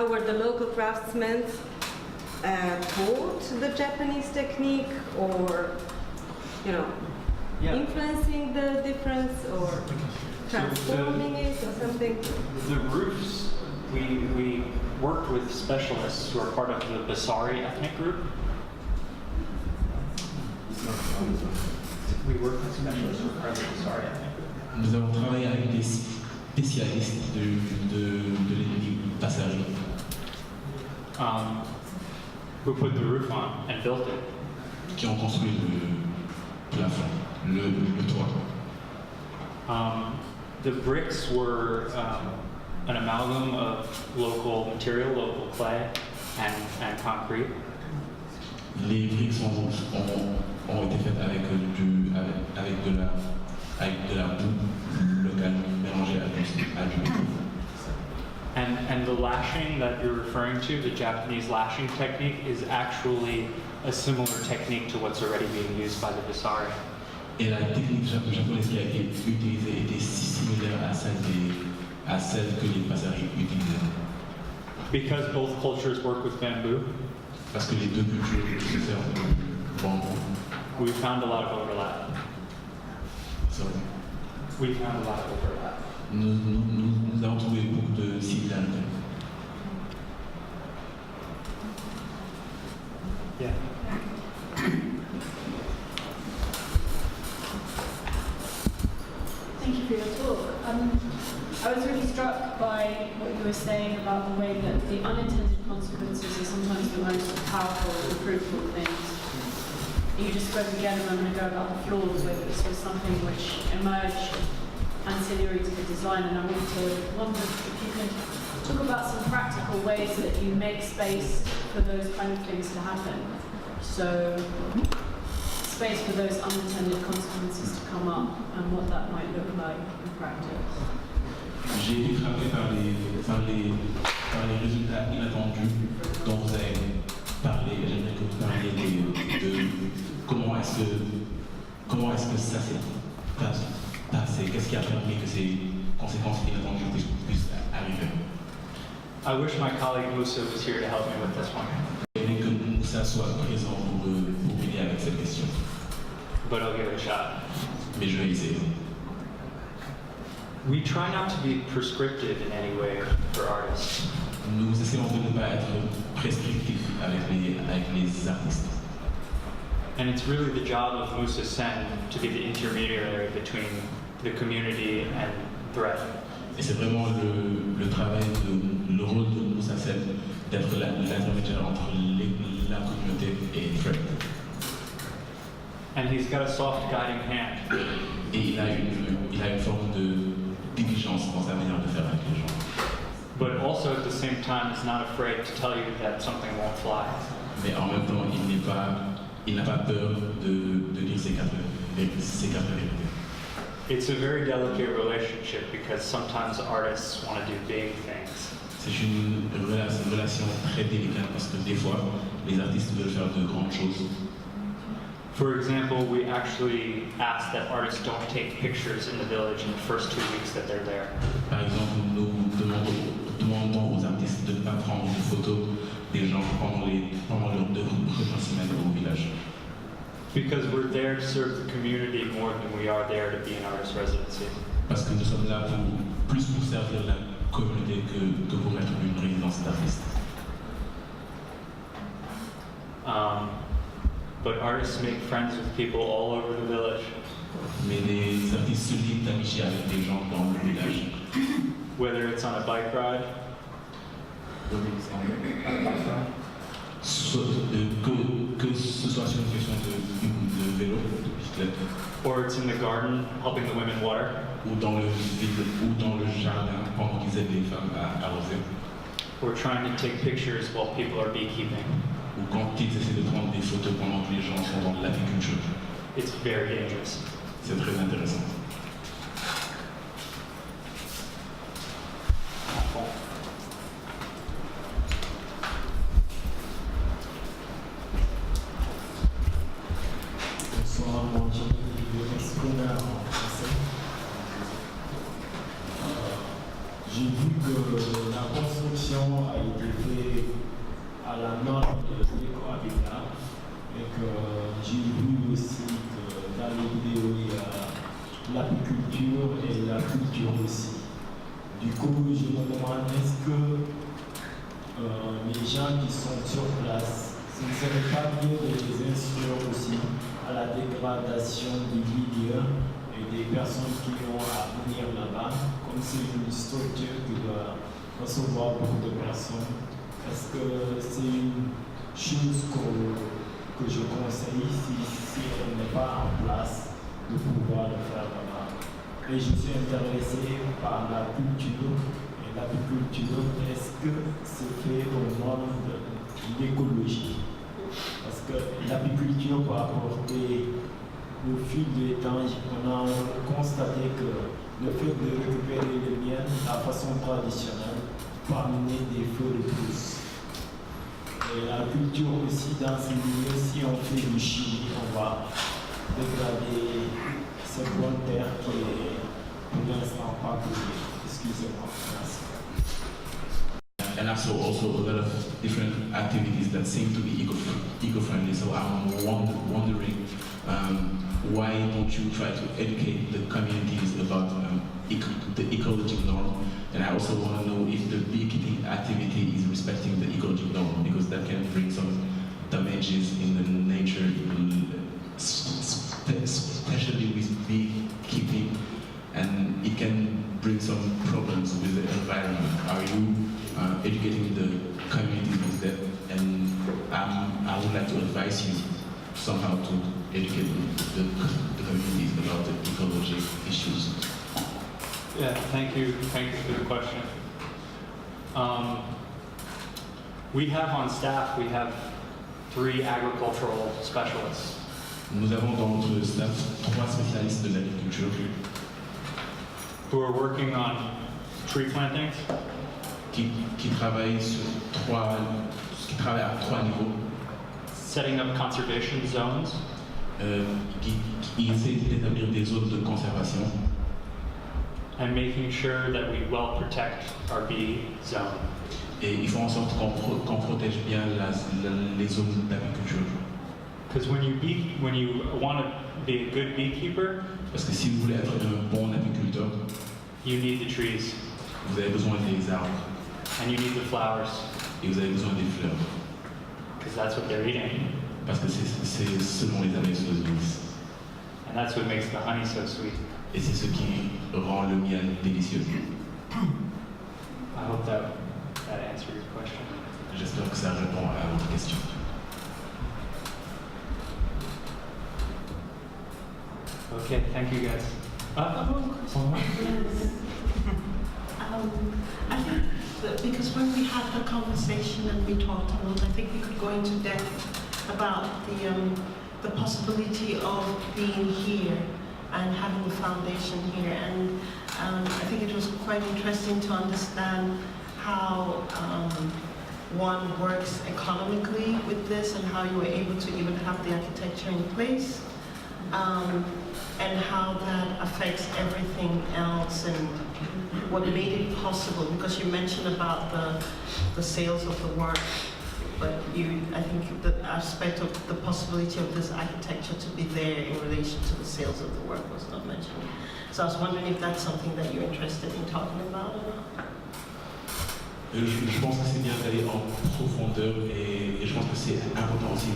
were the local craftsmen taught the Japanese technique, or, you know, influencing the difference, or transforming it, or something? The roofs, we worked with specialists who are part of the Basari ethnic group. We work with specialists who are part of the Basari ethnic group. Nous avons travaillé avec des spécialistes de l'ethnie Basari. Who put the roof on and built it. Qui ont construit le plafond, le toit. The bricks were an amalgam of local material, local clay, and concrete. Les briques ont été faites avec de la boue locale mélangée à du béton. And the lashing that you're referring to, the Japanese lashing technique, is actually a similar technique to what's already being used by the Basari. Et la technique japonaise qui a été utilisée était si similaire à celle que les Basari utilisaient. Because both cultures work with bamboo, Parce que les deux cultures se servent de bambou. we found a lot of overlap. Sorry. We found a lot of overlap. Nous avons trouvé beaucoup de similarités. Yeah. Thank you for your talk. I was really struck by what you were saying about the way that the unintended consequences are sometimes the most powerful and fruitful things. You just spoke again a moment ago about the flaws, where this was something which emerged ancillary to the design, and I wanted to wonder if you could talk about some practical ways that you make space for those kind of things to happen. So, space for those unintended consequences to come up, and what that might look like in practice. J'ai été frappé par les résultats inattendus dont vous avez parlé. J'aimerais que vous parliez de comment est-ce que ça s'est passé, qu'est-ce qui a permis que ces conséquences inattendues puissent arriver. I wish my colleague Musa was here to help me with this one. J'aimerais que Moussa soit présent pour m'aider avec cette question. But I'll give it a shot. Mais je vais essayer. We try not to be prescriptive in any way for artists. Nous essayons de ne pas être prescriptifs avec les artistes. And it's really the job of Musa Sen to be the intermediary between the community and threat. Et c'est vraiment le travail, le rôle de Moussa Sen d'être l'intermédiaire entre la communauté et threat. And he's got a soft guiding hand. Et il a une forme de diligence dans sa manière de faire avec les gens. But also at the same time, he's not afraid to tell you that something won't fly. Mais en même temps, il n'a pas peur de dire ses quatre vérités. It's a very delicate relationship because sometimes artists want to do big things. C'est une relation très délicate parce que des fois, les artistes veulent faire de grandes choses. For example, we actually ask that artists don't take pictures in the village in the first 2 weeks that they're there. Par exemple, nous demandons aux artistes de ne pas prendre de photos des gens pendant leurs 2 premières semaines au village. Because we're there to serve the community more than we are there to be an artist residency. Parce que nous sommes là plus pour servir la communauté que pour être une résidence d'artiste. But artists make friends with people all over the village. Mais les artistes se lient d'amitié avec des gens dans le village. Whether it's on a bike ride, que ce soit sur une question de vélo, de bicyclette, or it's in the garden helping the women water, ou dans le vide, ou dans le jardin pendant qu'ils aident les femmes à arroser, or trying to take pictures while people are beekeeping. ou quand ils essaient de prendre des photos pendant que les gens sont dans l'apiculture. It's very dangerous. C'est très intéressant. Bonsoir, moi je m'exprimer en français. J'ai vu que la construction a été faite à la norme de l'éco-habitat et que j'ai vu aussi que dans les vidéos il y a l'apiculture et la culture aussi. Du coup, je me demande est-ce que les gens qui sont sur place, ce ne serait pas mieux de les instruire aussi à la dégradation du milieu et des personnes qui ont à venir là-bas, comme c'est une structure qui doit recevoir beaucoup de personnes. Est-ce que c'est une chose que je conseille si on n'est pas en place de pouvoir le faire là-bas? Et je suis intéressé par la culture et l'apiculture. Est-ce que c'est fait au nom de l'écologie? Parce que l'apiculture peut apporter, au fil du temps, on a constaté que le fait de récupérer les miel de la façon traditionnelle peut amener des feux de pousse. Et la culture aussi, dans ces milieux, si on fait du chimie, on va dégrader cette bonne terre qui est pour l'instant pas polluée. Excusez-moi. Merci. And also a lot of different activities that seem to be eco-friendly. So I'm wondering why don't you try to educate the communities about the ecological norm? And I also want to know if the beekeeping activity is respecting the ecological norm, because that can bring some damages in the nature, especially with beekeeping, and it can bring some problems with the environment. Are you educating the community with that? And I would like to advise you somehow to educate the communities about the ecological issues. Yeah, thank you for the question. We have on staff, we have 3 agricultural specialists. Nous avons dans notre staff 3 spécialistes de l'agriculture Who are working on tree plantings, qui travaillent à 3 niveaux, setting up conservation zones, qui essaient d'établir des zones de conservation, and making sure that we well protect our bee zone. et ils font en sorte qu'on protège bien les zones d'apiculture. Because when you want to be a good beekeeper, Parce que si vous voulez être un bon apiculteur, you need the trees vous avez besoin des arbres and you need the flowers, et vous avez besoin des fleurs, because that's what they're eating, parce que c'est selon les abeilles se nourrissent. and that's what makes the honey so sweet. Et c'est ce qui rend le miel délicieux. I hope that answers your question. J'espère que ça répond à votre question. Okay, thank you guys. I think that because when we had the conversation and we talked a lot, I think we could go into depth about the possibility of being here and having the foundation here. And I think it was quite interesting to understand how one works economically with this and how you were able to even have the architecture in place. And how that affects everything else and what made it possible, because you mentioned about the sales of the work, but I think the aspect of the possibility of this architecture to be there in relation to the sales of the work was not mentioned. So I was wondering if that's something that you're interested in talking about or not? Je pense que c'est bien d'aller en profondeur et je pense que c'est important aussi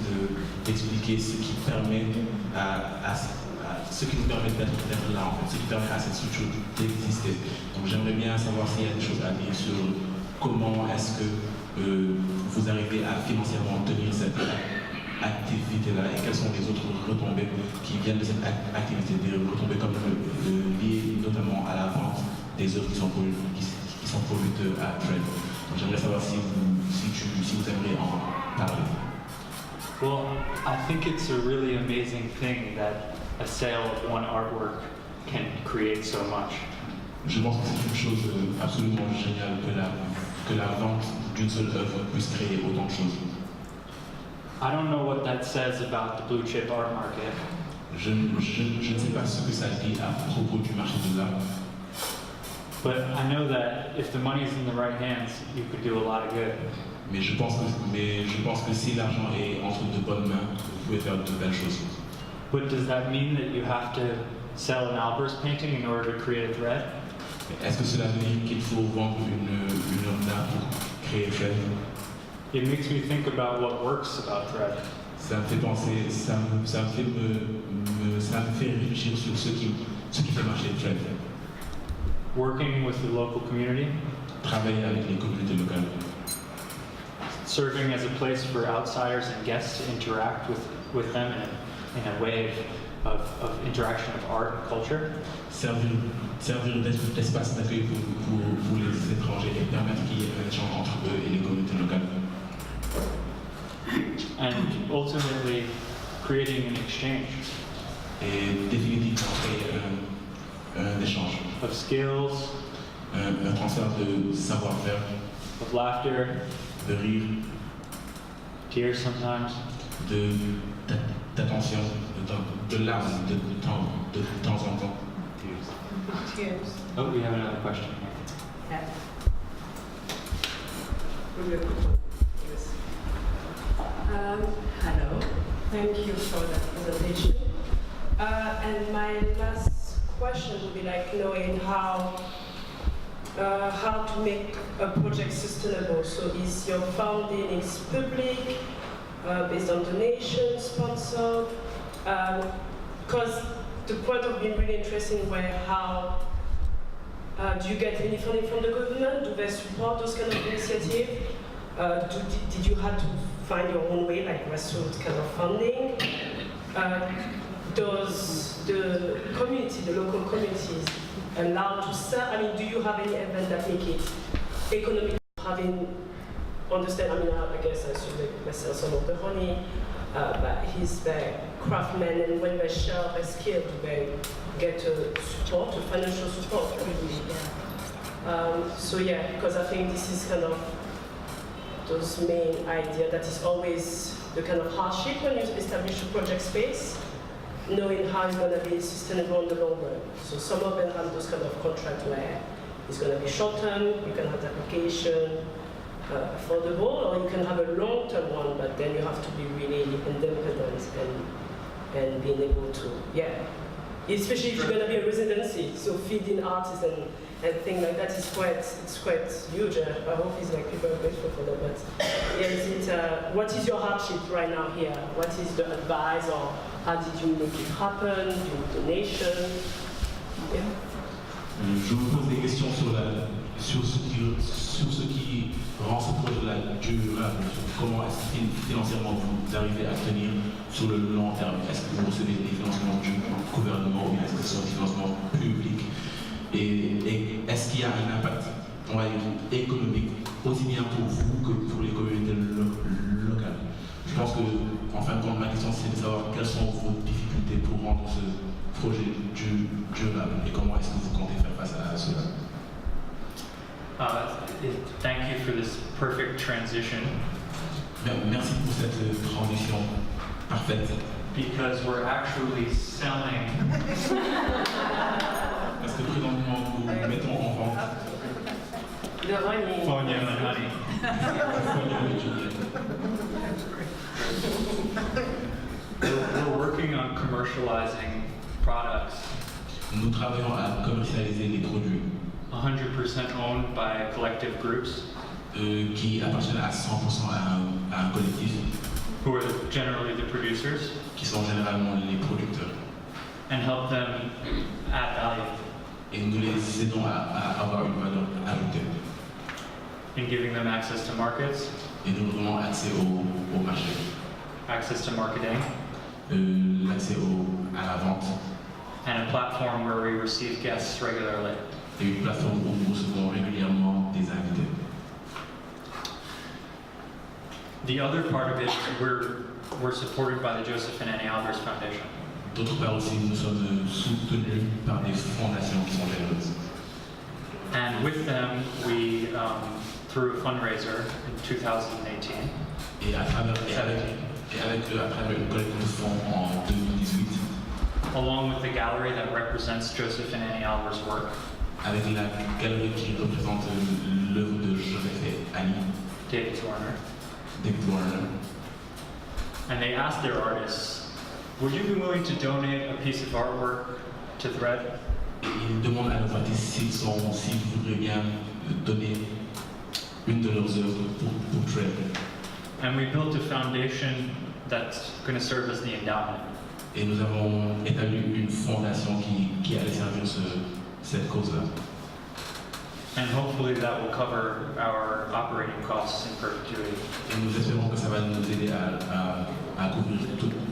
d'expliquer ce qui permet ce qui nous permet d'être là, en fait, ce qui permet à cette structure d'exister. Donc j'aimerais bien savoir s'il y a des choses à dire sur comment est-ce que vous arrivez à financièrement tenir cette activité-là et quelles sont les autres retombées qui viennent de cette activité, des retombées comme liées notamment à la vente des œuvres qui sont produites à Trade. J'aimerais savoir si vous aimeriez en parler. Well, I think it's a really amazing thing that a sale of one artwork can create so much. Je pense que c'est une chose absolument géniale que la vente d'une seule œuvre puisse créer autant de choses. I don't know what that says about the blue chip art market. Je ne sais pas ce que ça dit à propos du marché de l'art. But I know that if the money's in the right hands, you could do a lot of good. Mais je pense que si l'argent est entre de bonnes mains, vous pouvez faire de belles choses. But does that mean that you have to sell an Albers painting in order to create a thread? Est-ce que cela veut dire qu'il faut vendre une œuvre d'art pour créer Thread? It makes me think about what works about thread. Ça me fait penser, ça me fait réfléchir sur ce qui fait marcher Thread. Working with the local community. Travailler avec les communautés locales. Serving as a place for outsiders and guests to interact with them in a way of interaction of art and culture. Servir d'espace d'accueil pour les étrangers et permettre qu'il y ait un échange entre eux et les communautés locales. And ultimately creating an exchange. Et définitivement créer un échange. Of skills. Un transfert de savoir-faire. Of laughter. De rire. Tears sometimes. D'attention, de larmes, de temps en temps. Tears. Oh, we have another question. Yeah. Hello, thank you for that presentation. And my last question would be like knowing how to make a project sustainable. So is your funding is public, based on donations, sponsored? Because the point of being really interesting were how do you get any funding from the government? Do they support those kind of initiatives? Did you have to find your own way, like grassroots kind of funding? Does the community, the local communities, allow to sell? I mean, do you have any event that make it economic? Having understand? I mean, I guess I should they sell some of the honey, but he's the craftsman, and when they share their skill, they get support, financial support, really. So yeah, because I think this is kind of those main idea that is always the kind of hardship when you establish a project space, knowing how it's going to be sustainable in the long run. So some of them have those kind of contract where it's going to be short term, you can have the application affordable, or you can have a long-term one, but then you have to be really independent and being able to, yeah. Especially if you're going to be a residency, so feeding artists and things like that is quite huge. I hope it's like people are grateful for that. But yeah, what is your hardship right now here? What is the advice, or how did you make it happen? Do you donation? Yeah. Je me pose des questions sur ce qui rend ce projet-là durable, sur comment est-ce que financièrement vous arrivez à tenir sur le long terme. Est-ce que vous recevez des financements du gouvernement ou bien est-ce que ce sont des financements publics? Et est-ce qu'il y a un impact, on va dire, économique aussi bien pour vous que pour les communautés locales? Je pense que, en fin de compte, ma question c'est de savoir quelles sont vos difficultés pour rendre ce projet durable et comment est-ce que vous comptez faire face à cela. Thank you for this perfect transition. Merci pour cette transition parfaite. Because we're actually selling. Parce que présentement nous mettons en vente the honey. Fonio and honey. We're working on commercializing products. Nous travaillons à commercialiser les produits. 100% owned by collective groups. Qui appartiennent à 100% à un collectif. Who are generally the producers. Qui sont généralement les producteurs. And help them add value. Et nous les aidons à avoir une valeur ajoutée. in giving them access to markets, et nous donnons accès au marché, access to marketing, l'accès à la vente, and a platform where we receive guests regularly. et une plateforme où nous recevons régulièrement des invités. The other part of it, we're supported by the Josef and Anni Albers Foundation. D'autre part aussi, nous sommes soutenus par des fondations qui sont généreuses. And with them, we, through a fundraiser in 2018, Et avec eux, à travers une collecte de fonds en 2018, along with the gallery that represents Josef and Anni Albers' work, avec la galerie qui représente l'œuvre de Josef et Annie, David Warner, and they asked their artists, would you be willing to donate a piece of artwork to Thread? et ils demandent à leurs artistes s'ils voudraient bien donner une de leurs œuvres pour Thread. And we built a foundation that's going to serve as the endowment. Et nous avons établi une fondation qui allait servir cette cause-là. And hopefully that will cover our operating costs in perpetuity. Et nous espérons que ça va nous aider à couvrir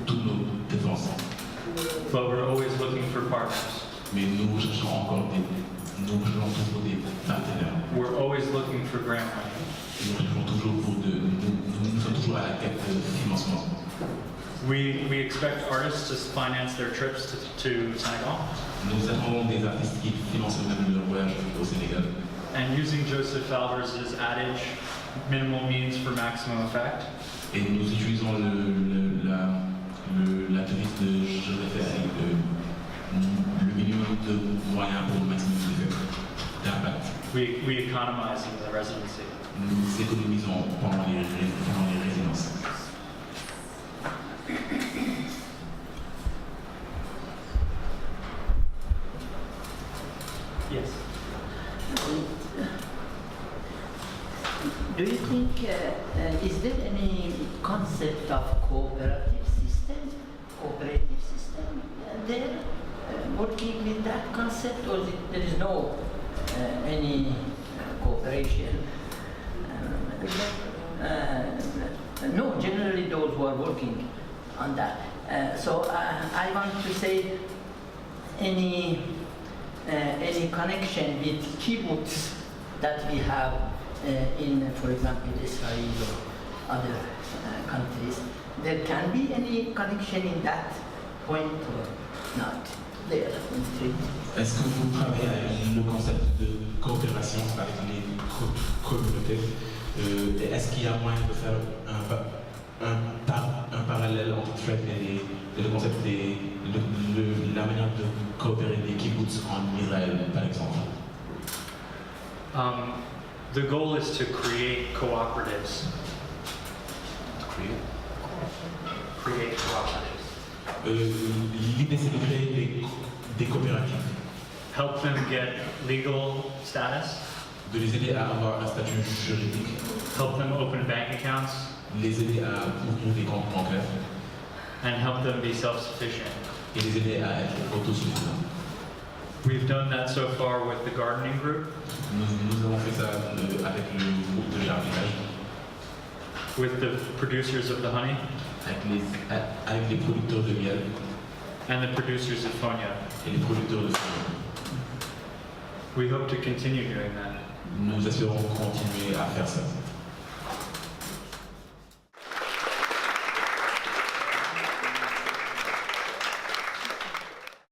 toutes nos dépenses. But we're always looking for partners. Mais nous cherchons toujours des partenaires. We're always looking for grant money. Nous sommes toujours à la quête de financement. We expect artists to finance their trips to Senegal. Nous attendons des artistes qui financent eux-mêmes leur voyage au Sénégal. And using Josef Albers' adage, minimal means for maximum effect. Et nous utilisons la devise de Josef, le minimum de moyens pour le maximum d'impact. We economize in the residency. Nous économisons pendant les résidences. Yes. Do you think, is there any concept of cooperative system there, working with that concept, or there is no any cooperation? No, generally those who are working on that. So I want to say any connection with kibbutz that we have in, for example, Israel or other countries. There can be any connection in that point or not there in the treaty. Est-ce que vous travaillez avec le concept de coopération avec les communautés? Est-ce qu'il y a moyen de faire un parallèle entre Thread et le concept la manière de coopérer des kibbutz en Israël, par exemple? The goal is to create cooperatives. Create cooperatives. L'idée, c'est de créer des coopératives. Help them get legal status. De les aider à avoir un statut juridique. Help them open bank accounts. Les aider à ouvrir des comptes bancaires. And help them be self-sufficient. Et les aider à être autosuffisants. We've done that so far with the gardening group. Nous avons fait ça avec le groupe de jardinage. With the producers of the honey. Avec les producteurs de miel. And the producers of Fonya. Et les producteurs de Fonya. We hope to continue doing that. Nous espérons continuer à faire ça.